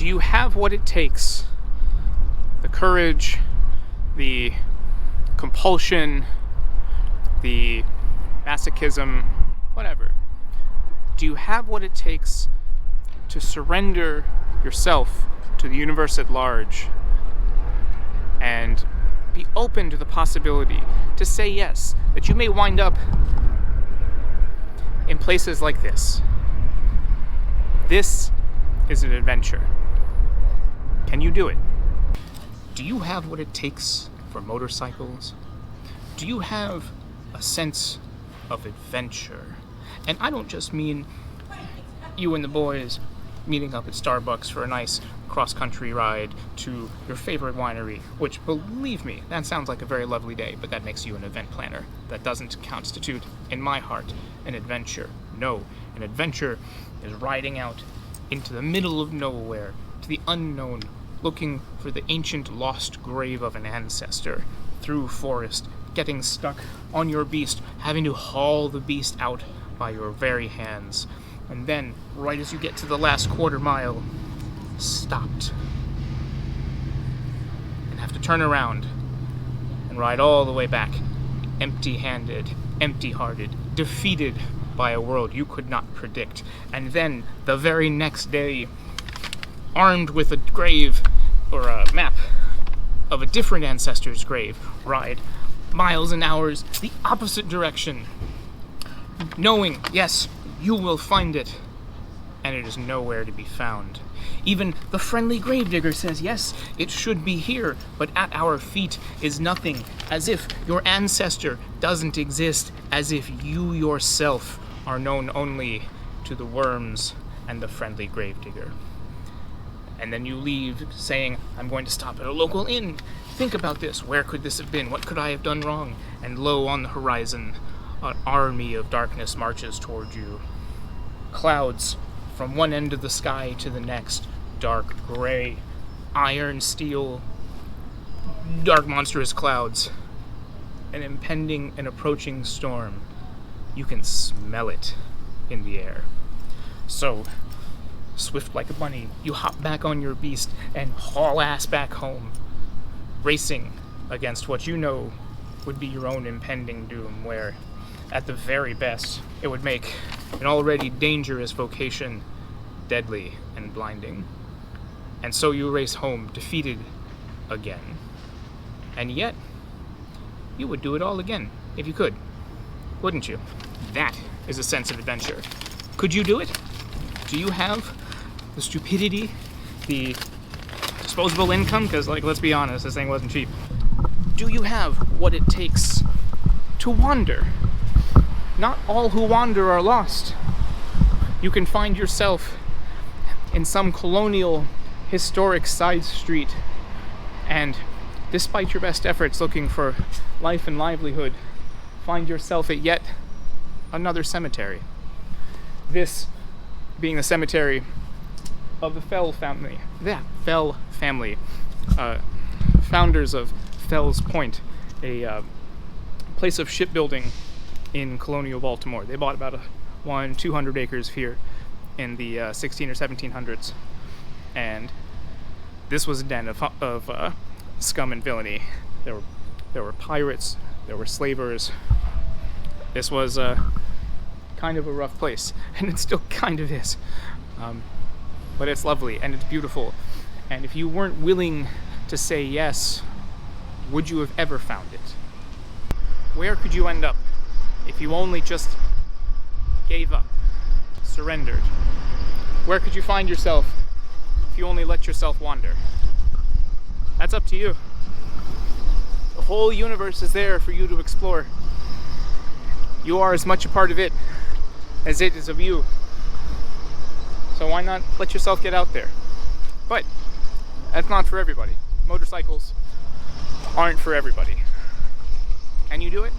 Do you have what it takes? The courage, the compulsion, the masochism, whatever. Do you have what it takes to surrender yourself to the universe at large and be open to the possibility to say yes, that you may wind up in places like this? This is an adventure. Can you do it? Do you have what it takes for motorcycles? Do you have a sense of adventure? And I don't just mean you and the boys meeting up at Starbucks for a nice cross-country ride to your favorite winery, which, believe me, that sounds like a very lovely day, but that makes you an event planner. That doesn't constitute, in my heart, an adventure. No, an adventure is riding out into the middle of nowhere, to the unknown, looking for the ancient lost grave of an ancestor, through forest, getting stuck on your beast, having to haul the beast out by your very hands, and then, right as you get to the last quarter mile, stopped, and have to turn around and ride all the way back, empty-handed, empty-hearted, defeated by a world you could not predict, and then, the very next day, armed with a grave, or a map of a different ancestor's grave, ride miles and hours the opposite direction, knowing, yes, you will find it, and it is nowhere to be found. Even the friendly gravedigger says, yes, it should be here, but at our feet is nothing, as if your ancestor doesn't exist, as if you yourself are known only to the worms and the friendly gravedigger. And then you leave saying, I'm going to stop at a local inn. Think about this. Where could this have been? What could I have done wrong? And lo, on the horizon, an army of darkness marches toward you. Clouds from one end of the sky to the next. Dark gray, iron, steel, dark monstrous clouds. An impending and approaching storm. You can smell it in the air. So, swift like a bunny, you hop back on your beast and haul ass back home, racing against what you know would be your own impending doom, where, at the very best, it would make an already dangerous vocation deadly and blinding. And so you race home, defeated again. And yet, you would do it all again, if you could, wouldn't you? That is a sense of adventure. Could you do it? Do you have the stupidity, the disposable income? Because, let's be honest, this thing wasn't cheap. Do you have what it takes to wander? Not all who wander are lost. You can find yourself in some colonial, historic side street, and despite your best efforts looking for life and livelihood, find yourself at yet another cemetery. This being the cemetery of the Fell family. Founders of Fells Point, a place of shipbuilding in colonial Baltimore. They bought about 200 acres here in the 16 or 1700s, and this was a den of scum and villainy. There were pirates, there were slavers. This was kind of a rough place, and it still kind of is. But it's lovely, and it's beautiful. And if you weren't willing to say yes, would you have ever found it? Where could you end up if you only just gave up, surrendered? Where could you find yourself if you only let yourself wander? That's up to you. The whole universe is there for you to explore. You are as much a part of it as it is of you. So why not let yourself get out there? But that's not for everybody. Motorcycles aren't for everybody. Can you do it?